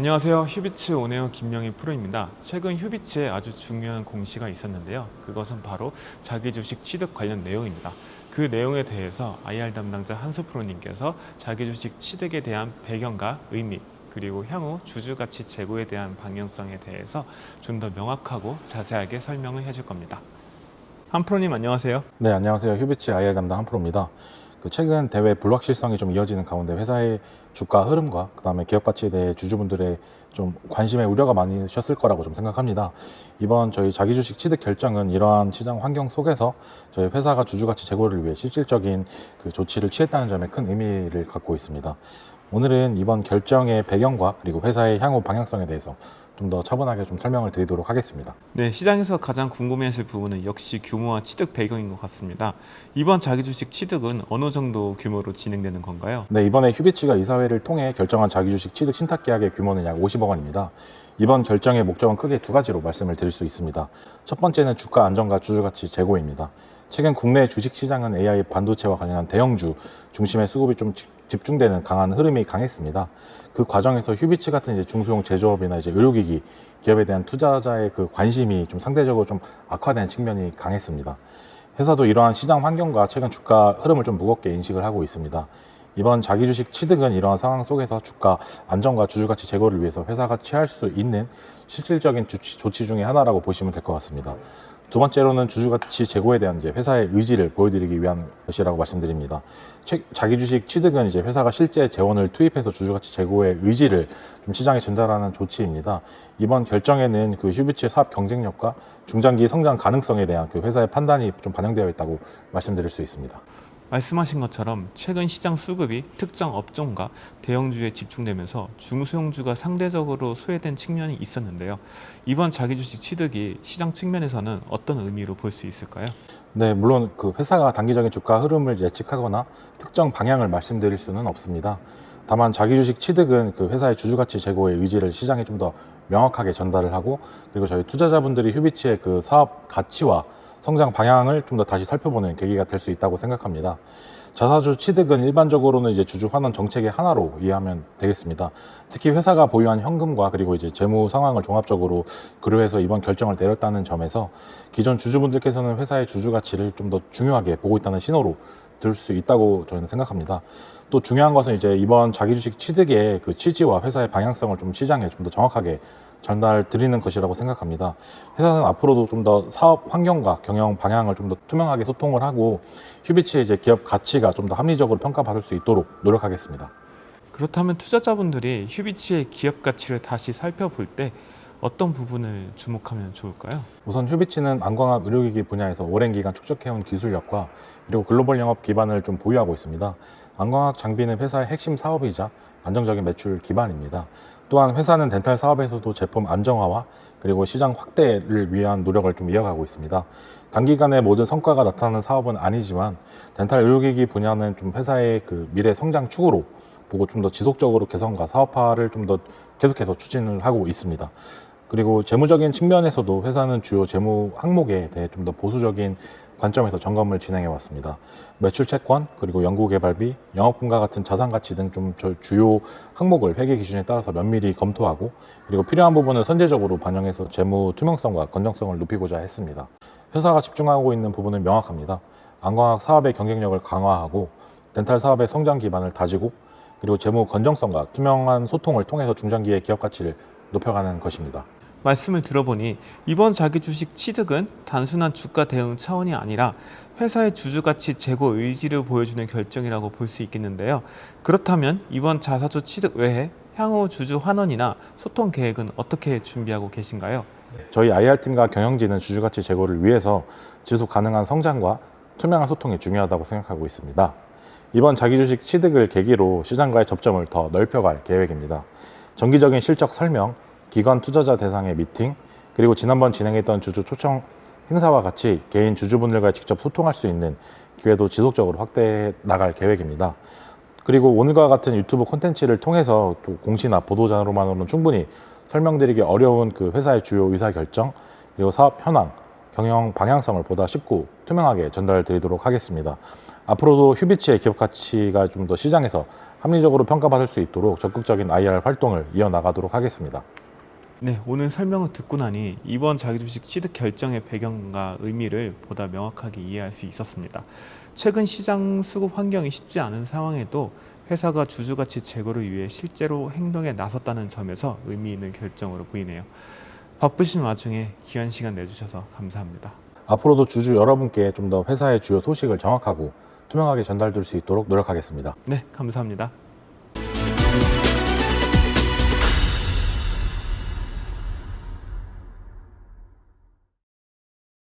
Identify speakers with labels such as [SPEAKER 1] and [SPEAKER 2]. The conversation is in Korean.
[SPEAKER 1] 안녕하세요. 휴비츠 온에어 김명희 프로입니다. 최근 휴비츠에 아주 중요한 공시가 있었는데요. 그것은 바로 자기주식 취득 관련 내용입니다. 그 내용에 대해서 IR 담당자 한수 프로님께서 자기주식 취득에 대한 배경과 의미, 그리고 향후 주주가치 제고에 대한 방향성에 대해서 좀 더 명확하고 자세하게 설명을 해줄 겁니다. 한 프로님 안녕하세요.
[SPEAKER 2] 네, 안녕하세요. 휴비츠 IR 담당 한프로입니다. 최근 대외 불확실성이 좀 이어지는 가운데 회사의 주가 흐름과 그다음에 기업 가치에 대해 주주분들의 좀 관심에 우려가 많으셨을 거라고 좀 생각합니다. 이번 저희 자기주식 취득 결정은 이러한 시장 환경 속에서 저희 회사가 주주가치 제고를 위해 실질적인 그 조치를 취했다는 점에 큰 의미를 갖고 있습니다. 오늘은 이번 결정의 배경과 그리고 회사의 향후 방향성에 대해서 좀 더 차분하게 좀 설명을 드리도록 하겠습니다.
[SPEAKER 1] 네, 시장에서 가장 궁금해하실 부분은 역시 규모와 취득 배경인 것 같습니다. 이번 자기주식 취득은 어느 정도 규모로 진행되는 건가요?
[SPEAKER 2] 네, 이번에 휴비츠가 이사회를 통해 결정한 자기주식 취득 신탁 계약의 규모는 약 50억 원입니다. 이번 결정의 목적은 크게 두 가지로 말씀을 드릴 수 있습니다. 첫 번째는 주가 안정과 주주가치 제고입니다. 최근 국내 주식시장은 AI 반도체와 관련한 대형주 중심의 수급이 좀 집중되는 강한 흐름이 강했습니다. 그 과정에서 휴비츠 같은 이제 중소형 제조업이나 이제 의료기기 기업에 대한 투자자의 그 관심이 좀 상대적으로 좀 악화된 측면이 강했습니다. 회사도 이러한 시장 환경과 최근 주가 흐름을 좀 무겁게 인식을 하고 있습니다. 이번 자기주식 취득은 이러한 상황 속에서 주가 안정과 주주가치 제고를 위해서 회사가 취할 수 있는 실질적인 조치 중에 하나라고 보시면 될 것 같습니다. 두 번째로는 주주가치 제고에 대한 이제 회사의 의지를 보여드리기 위한 것이라고 말씀드립니다. 자기주식 취득은 이제 회사가 실제 재원을 투입해서 주주가치 제고의 의지를 좀 시장에 전달하는 조치입니다. 이번 결정에는 그 휴비츠의 사업 경쟁력과 중장기 성장 가능성에 대한 그 회사의 판단이 좀 반영되어 있다고 말씀드릴 수 있습니다.
[SPEAKER 1] 말씀하신 것처럼 최근 시장 수급이 특정 업종과 대형주에 집중되면서 중소형주가 상대적으로 소외된 측면이 있었는데요. 이번 자기주식 취득이 시장 측면에서는 어떤 의미로 볼 수 있을까요?
[SPEAKER 2] 네, 물론 그 회사가 단기적인 주가 흐름을 예측하거나 특정 방향을 말씀드릴 수는 없습니다. 다만 자기주식 취득은 그 회사의 주주가치 제고의 의지를 시장에 좀 더 명확하게 전달을 하고, 그리고 저희 투자자분들이 휴비츠의 그 사업 가치와 성장 방향을 좀 더 다시 살펴보는 계기가 될 수 있다고 생각합니다. 자사주 취득은 일반적으로는 이제 주주 환원 정책의 하나로 이해하면 되겠습니다. 특히 회사가 보유한 현금과 그리고 이제 재무 상황을 종합적으로 고려해서 이번 결정을 내렸다는 점에서 기존 주주분들께서는 회사의 주주 가치를 좀 더 중요하게 보고 있다는 신호로 들 수 있다고 저는 생각합니다. 또 중요한 것은 이제 이번 자기주식 취득의 그 취지와 회사의 방향성을 좀 시장에 좀 더 정확하게 전달 드리는 것이라고 생각합니다. 회사는 앞으로도 좀 더 사업 환경과 경영 방향을 좀 더 투명하게 소통을 하고 휴비츠의 이제 기업 가치가 좀 더 합리적으로 평가받을 수 있도록 노력하겠습니다.
[SPEAKER 1] 그렇다면 투자자분들이 휴비츠의 기업 가치를 다시 살펴볼 때 어떤 부분을 주목하면 좋을까요?
[SPEAKER 2] 우선 휴비츠는 안광학 의료기기 분야에서 오랜 기간 축적해온 기술력과 그리고 글로벌 영업 기반을 좀 보유하고 있습니다. 안광학 장비는 회사의 핵심 사업이자 안정적인 매출 기반입니다. 또한 회사는 덴탈 사업에서도 제품 안정화와 그리고 시장 확대를 위한 노력을 좀 이어가고 있습니다. 단기간에 모든 성과가 나타나는 사업은 아니지만 덴탈 의료기기 분야는 좀 회사의 그 미래 성장 축으로 보고 좀 더 지속적으로 개선과 사업화를 좀 더 계속해서 추진을 하고 있습니다. 그리고 재무적인 측면에서도 회사는 주요 재무 항목에 대해 좀 더 보수적인 관점에서 점검을 진행해 왔습니다. 매출 채권, 그리고 연구개발비, 영업분과 같은 자산가치 등 좀 주요 항목을 회계 기준에 따라서 면밀히 검토하고, 그리고 필요한 부분을 선제적으로 반영해서 재무 투명성과 건전성을 높이고자 했습니다. 회사가 집중하고 있는 부분은 명확합니다. 안광학 사업의 경쟁력을 강화하고 덴탈 사업의 성장 기반을 다지고, 그리고 재무 건전성과 투명한 소통을 통해서 중장기의 기업 가치를 높여가는 것입니다.
[SPEAKER 1] 말씀을 들어보니 이번 자기주식 취득은 단순한 주가 대응 차원이 아니라 회사의 주주가치 제고 의지를 보여주는 결정이라고 볼 수 있겠는데요. 그렇다면 이번 자사주 취득 외에 향후 주주 환원이나 소통 계획은 어떻게 준비하고 계신가요?
[SPEAKER 2] 저희 IR팀과 경영진은 주주가치 제고를 위해서 지속 가능한 성장과 투명한 소통이 중요하다고 생각하고 있습니다. 이번 자기주식 취득을 계기로 시장과의 접점을 더 넓혀갈 계획입니다. 정기적인 실적 설명, 기관 투자자 대상의 미팅, 그리고 지난번 진행했던 주주 초청 행사와 같이 개인 주주분들과 직접 소통할 수 있는 기회도 지속적으로 확대해 나갈 계획입니다. 그리고 오늘과 같은 유튜브 콘텐츠를 통해서 또 공시나 보도자료만으로는 충분히 설명드리기 어려운 그 회사의 주요 의사결정, 그리고 사업 현황, 경영 방향성을 보다 쉽고 투명하게 전달드리도록 하겠습니다. 앞으로도 휴비치의 기업 가치가 좀 더 시장에서 합리적으로 평가받을 수 있도록 적극적인 IR 활동을 이어나가도록 하겠습니다.
[SPEAKER 1] 네, 오늘 설명을 듣고 나니 이번 자기주식 취득 결정의 배경과 의미를 보다 명확하게 이해할 수 있었습니다. 최근 시장 수급 환경이 쉽지 않은 상황에도 회사가 주주가치 제고를 위해 실제로 행동에 나섰다는 점에서 의미 있는 결정으로 보이네요. 바쁘신 와중에 귀한 시간 내주셔서 감사합니다.
[SPEAKER 2] 앞으로도 주주 여러분께 좀 더 회사의 주요 소식을 정확하고 투명하게 전달될 수 있도록 노력하겠습니다.
[SPEAKER 1] 네, 감사합니다.